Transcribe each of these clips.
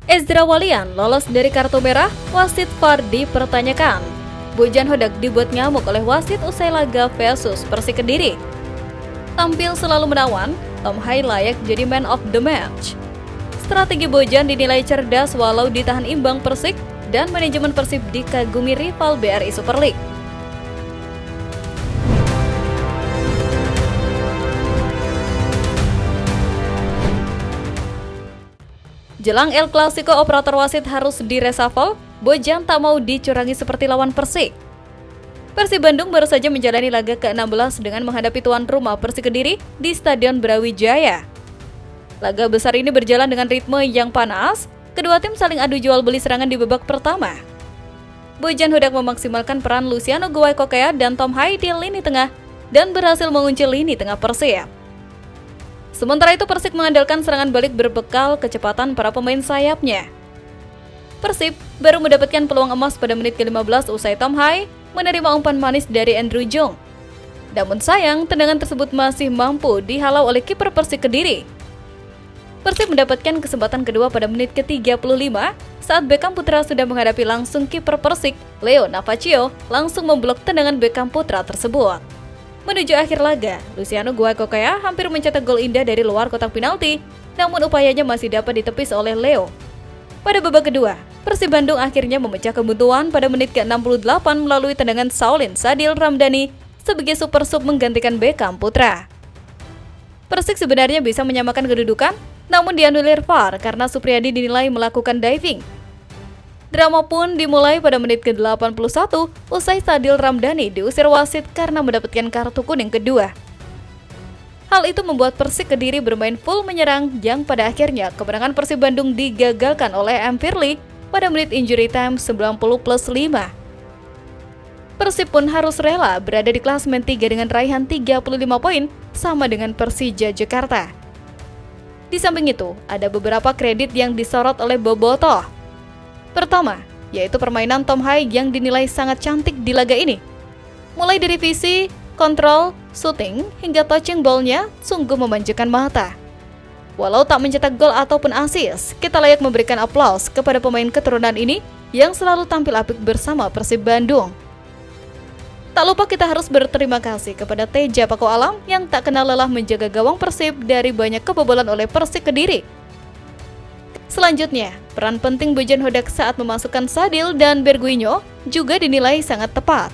Ezra Walian lolos dari kartu merah, wasit VAR dipertanyakan. Bojan Hodak dibuat ngamuk oleh wasit usai laga versus Persik Kediri. Tampil selalu menawan, Tom Hai layak jadi man of the match. Strategi Bojan dinilai cerdas walau ditahan imbang Persik dan manajemen Persib dikagumi rival BRI Super League. Jelang El Clasico, operator wasit harus diresafel. Bojan tak mau dicurangi seperti lawan Persik. Persib Bandung baru saja menjalani laga ke-16 dengan menghadapi tuan rumah Persik Kediri di Stadion Brawijaya. Laga besar ini berjalan dengan ritme yang panas. Kedua tim saling adu jual beli serangan di babak pertama. Bojan Hodak memaksimalkan peran Luciano Guai Kokea dan Tom Hai di lini tengah dan berhasil mengunci lini tengah Persib. Sementara itu Persik mengandalkan serangan balik berbekal kecepatan para pemain sayapnya. Persib baru mendapatkan peluang emas pada menit ke-15 usai Tom Hai menerima umpan manis dari Andrew Jong. Namun sayang, tendangan tersebut masih mampu dihalau oleh kiper Persik Kediri. Persib mendapatkan kesempatan kedua pada menit ke-35 saat Beckham Putra sudah menghadapi langsung kiper Persik, Leo Navacio, langsung memblok tendangan Beckham Putra tersebut. Menuju akhir laga, Luciano Guai Kokea hampir mencetak gol indah dari luar kotak penalti, namun upayanya masih dapat ditepis oleh Leo. Pada babak kedua, Persib Bandung akhirnya memecah kebuntuan pada menit ke-68 melalui tendangan Saulin Sadil Ramdhani sebagai super sub menggantikan Beckham Putra. Persik sebenarnya bisa menyamakan kedudukan, namun dianulir VAR karena Supriyadi dinilai melakukan diving. Drama pun dimulai pada menit ke-81 usai Sadil Ramdhani diusir wasit karena mendapatkan kartu kuning kedua. Hal itu membuat Persik Kediri bermain full menyerang yang pada akhirnya kemenangan Persib Bandung digagalkan oleh M. Firly pada menit injury time 90+5. Persib pun harus rela berada di klasemen 3 dengan raihan 35 poin sama dengan Persija Jakarta. Di samping itu, ada beberapa kredit yang disorot oleh Bobotoh. Pertama, yaitu permainan Tom Hai yang dinilai sangat cantik di laga ini. Mulai dari visi, kontrol, shooting, hingga touching ball-nya sungguh memanjakan mata. Walau tak mencetak gol ataupun assist, kita layak memberikan aplaus kepada pemain keturunan ini yang selalu tampil apik bersama Persib Bandung. Tak lupa kita harus berterima kasih kepada Teja Paku Alam yang tak kenal lelah menjaga gawang Persib dari banyak kebobolan oleh Persik Kediri. Selanjutnya, peran penting Bojan Hodak saat memasukkan Sadil dan Berguinho juga dinilai sangat tepat.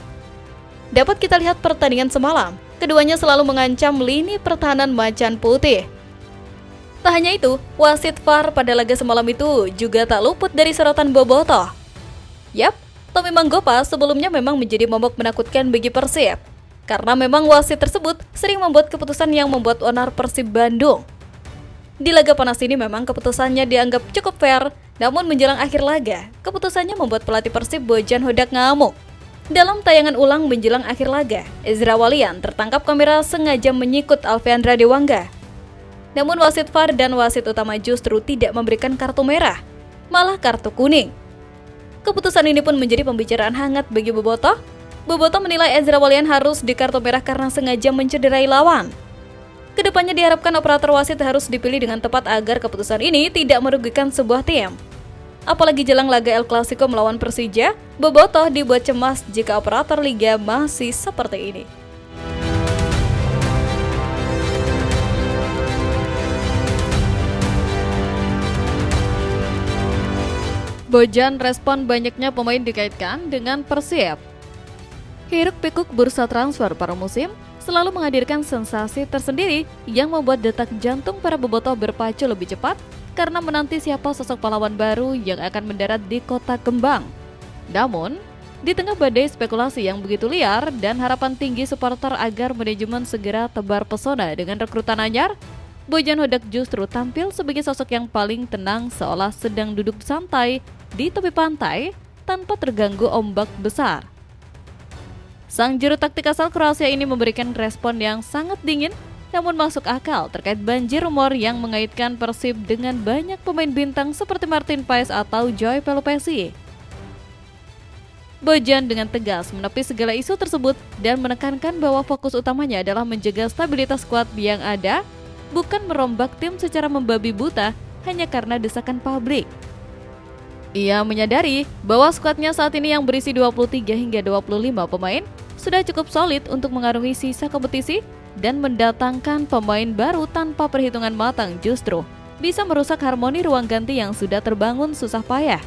Dapat kita lihat pertandingan semalam, keduanya selalu mengancam lini pertahanan Macan Putih. Tak hanya itu, wasit VAR pada laga semalam itu juga tak luput dari sorotan Bobotoh. Yap, Tommy Manggopa sebelumnya memang menjadi momok menakutkan bagi Persib, karena memang wasit tersebut sering membuat keputusan yang membuat onar Persib Bandung. Di laga panas ini memang keputusannya dianggap cukup fair, namun menjelang akhir laga, keputusannya membuat pelatih Persib Bojan Hodak ngamuk. Dalam tayangan ulang menjelang akhir laga, Ezra Walian tertangkap kamera sengaja menyikut Alfeandra Dewangga. Namun wasit VAR dan wasit utama justru tidak memberikan kartu merah, malah kartu kuning. Keputusan ini pun menjadi pembicaraan hangat bagi Bobotoh. Bobotoh menilai Ezra Walian harus di kartu merah karena sengaja mencederai lawan. Kedepannya diharapkan operator wasit harus dipilih dengan tepat agar keputusan ini tidak merugikan sebuah tim. Apalagi jelang laga El Clasico melawan Persija, Bobotoh dibuat cemas jika operator liga masih seperti ini. Bojan respon banyaknya pemain dikaitkan dengan Persib. Hiruk-pikuk bursa transfer para musim selalu menghadirkan sensasi tersendiri yang membuat detak jantung para bobotoh berpacu lebih cepat karena menanti siapa sosok pahlawan baru yang akan mendarat di kota kembang. Namun, di tengah badai spekulasi yang begitu liar dan harapan tinggi supporter agar manajemen segera tebar pesona dengan rekrutan anyar, Bojan Hodak justru tampil sebagai sosok yang paling tenang seolah sedang duduk santai di tepi pantai tanpa terganggu ombak besar. Sang juru taktik asal Kroasia ini memberikan respon yang sangat dingin namun masuk akal terkait banjir rumor yang mengaitkan Persib dengan banyak pemain bintang seperti Martin Paes atau Joy Pelupesi. Bojan dengan tegas menepis segala isu tersebut dan menekankan bahwa fokus utamanya adalah menjaga stabilitas skuad yang ada, bukan merombak tim secara membabi buta hanya karena desakan publik. Ia menyadari bahwa skuadnya saat ini yang berisi 23 hingga 25 pemain sudah cukup solid untuk mengarungi sisa kompetisi, dan mendatangkan pemain baru tanpa perhitungan matang justru bisa merusak harmoni ruang ganti yang sudah terbangun susah payah.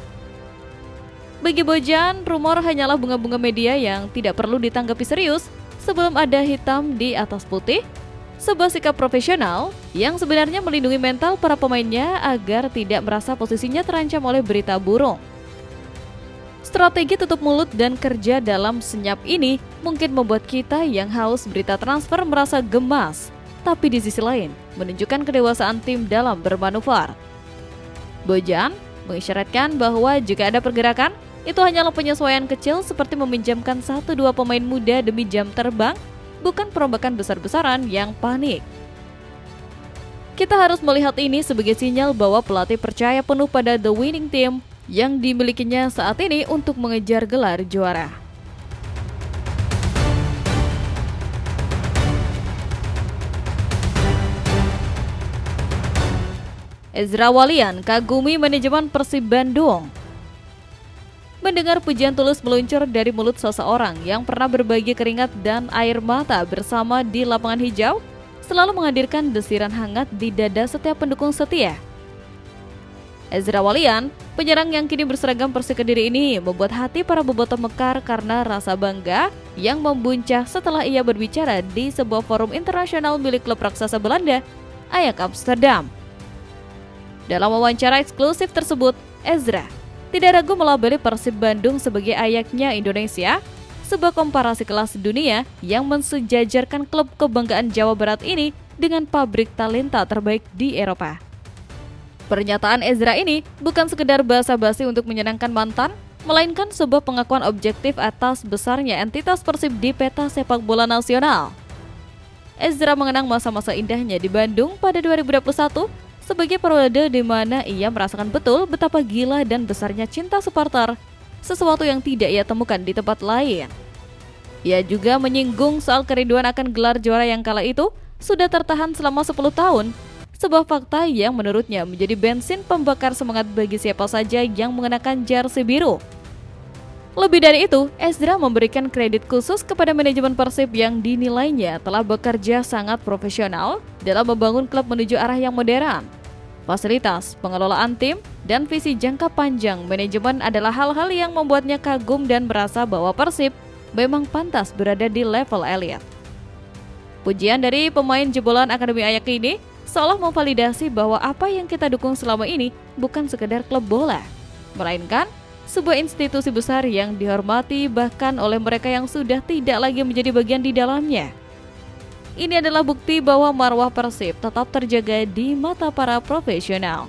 Bagi Bojan, rumor hanyalah bunga-bunga media yang tidak perlu ditanggapi serius sebelum ada hitam di atas putih, sebuah sikap profesional yang sebenarnya melindungi mental para pemainnya agar tidak merasa posisinya terancam oleh berita burung. Strategi tutup mulut dan kerja dalam senyap ini mungkin membuat kita yang haus berita transfer merasa gemas, tapi di sisi lain menunjukkan kedewasaan tim dalam bermanuver. Bojan mengisyaratkan bahwa jika ada pergerakan, itu hanyalah penyesuaian kecil seperti meminjamkan 1-2 pemain muda demi jam terbang, bukan perombakan besar-besaran yang panik. Kita harus melihat ini sebagai sinyal bahwa pelatih percaya penuh pada the winning team yang dimilikinya saat ini untuk mengejar gelar juara. Ezra Walian kagumi manajemen Persib Bandung. Mendengar pujian tulus meluncur dari mulut seseorang yang pernah berbagi keringat dan air mata bersama di lapangan hijau, selalu menghadirkan desiran hangat di dada setiap pendukung setia. Ezra Walian, penyerang yang kini berseragam Persik Kediri ini, membuat hati para bobotoh mekar karena rasa bangga yang membuncah setelah ia berbicara di sebuah forum internasional milik klub raksasa Belanda, Ajax Amsterdam. Dalam wawancara eksklusif tersebut, Ezra tidak ragu melabeli Persib Bandung sebagai Ajax-nya Indonesia, sebuah komparasi kelas dunia yang mensejajarkan klub kebanggaan Jawa Barat ini dengan pabrik talenta terbaik di Eropa. Pernyataan Ezra ini bukan sekedar basa-basi untuk menyenangkan mantan, melainkan sebuah pengakuan objektif atas besarnya entitas Persib di peta sepak bola nasional. Ezra mengenang masa-masa indahnya di Bandung pada 2021, sebagai periode di mana ia merasakan betul betapa gila dan besarnya cinta supporter, sesuatu yang tidak ia temukan di tempat lain. Ia juga menyinggung soal kerinduan akan gelar juara yang kala itu sudah tertahan selama 10 tahun, sebuah fakta yang menurutnya menjadi bensin pembakar semangat bagi siapa saja yang mengenakan jersey biru. Lebih dari itu, Ezra memberikan kredit khusus kepada manajemen Persib yang dinilainya telah bekerja sangat profesional dalam membangun klub menuju arah yang modern. Fasilitas, pengelolaan tim, dan visi jangka panjang manajemen adalah hal-hal yang membuatnya kagum dan merasa bahwa Persib memang pantas berada di level elit. Pujian dari pemain jebolan Akademi Ajax ini seolah memvalidasi bahwa apa yang kita dukung selama ini bukan sekedar klub bola, melainkan sebuah institusi besar yang dihormati bahkan oleh mereka yang sudah tidak lagi menjadi bagian di dalamnya. Ini adalah bukti bahwa marwah Persib tetap terjaga di mata para profesional.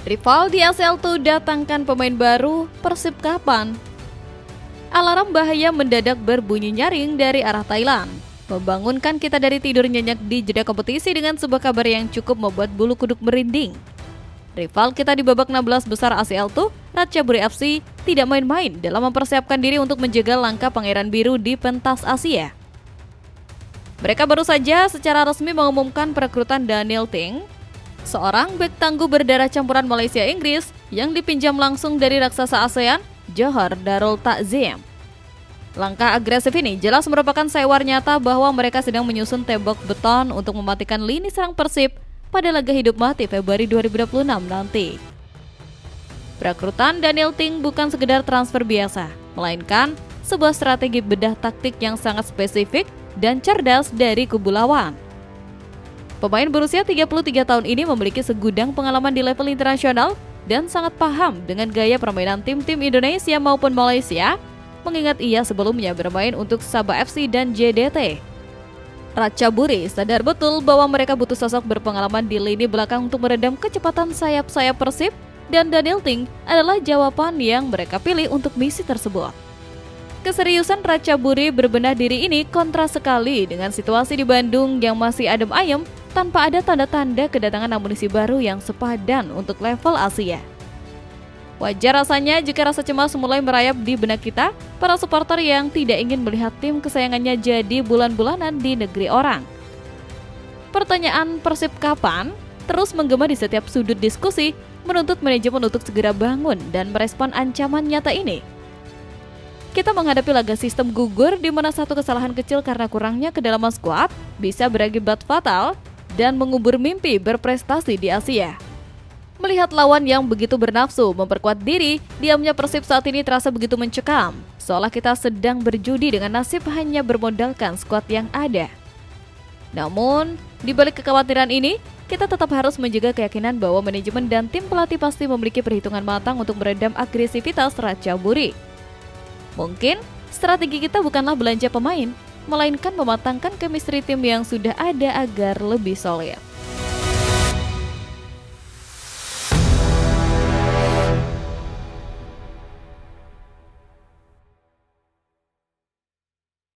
Rival di ACL2 datangkan pemain baru, Persib kapan? Alarm bahaya mendadak berbunyi nyaring dari arah Thailand, membangunkan kita dari tidur nyenyak di jeda kompetisi dengan sebuah kabar yang cukup membuat bulu kuduk merinding. Rival kita di babak 16 besar ACL2, Ratchaburi FC, tidak main-main dalam mempersiapkan diri untuk menjaga langkah Pangeran Biru di pentas Asia. Mereka baru saja secara resmi mengumumkan perekrutan Daniel Ting, seorang bek tangguh berdarah campuran Malaysia-Inggris yang dipinjam langsung dari raksasa ASEAN, Johor Darul Takzim. Langkah agresif ini jelas merupakan sewar nyata bahwa mereka sedang menyusun tembok beton untuk mematikan lini serang Persib pada laga hidup mati Februari 2026 nanti. Perekrutan Daniel Ting bukan sekedar transfer biasa, melainkan sebuah strategi bedah taktik yang sangat spesifik dan cerdas dari kubu lawan. Pemain berusia 33 tahun ini memiliki segudang pengalaman di level internasional dan sangat paham dengan gaya permainan tim-tim Indonesia maupun Malaysia, mengingat ia sebelumnya bermain untuk Sabah FC dan JDT. Ratchaburi sadar betul bahwa mereka butuh sosok berpengalaman di lini belakang untuk meredam kecepatan sayap-sayap Persib, dan Daniel Ting adalah jawaban yang mereka pilih untuk misi tersebut. Keseriusan Ratchaburi berbenah diri ini kontra sekali dengan situasi di Bandung yang masih adem ayem tanpa ada tanda-tanda kedatangan amunisi baru yang sepadan untuk level Asia. Wajar rasanya jika rasa cemas mulai merayap di benak kita, para supporter yang tidak ingin melihat tim kesayangannya jadi bulan-bulanan di negeri orang. Pertanyaan Persib kapan terus menggema di setiap sudut diskusi, menuntut manajemen untuk segera bangun dan merespon ancaman nyata ini. Kita menghadapi laga sistem gugur di mana satu kesalahan kecil karena kurangnya kedalaman skuad bisa berakibat fatal dan mengubur mimpi berprestasi di Asia. Melihat lawan yang begitu bernafsu memperkuat diri, diamnya Persib saat ini terasa begitu mencekam, seolah kita sedang berjudi dengan nasib hanya bermodalkan skuad yang ada. Namun, di balik kekhawatiran ini, kita tetap harus menjaga keyakinan bahwa manajemen dan tim pelatih pasti memiliki perhitungan matang untuk meredam agresivitas Ratchaburi. Mungkin, strategi kita bukanlah belanja pemain, melainkan mematangkan chemistry tim yang sudah ada agar lebih solid.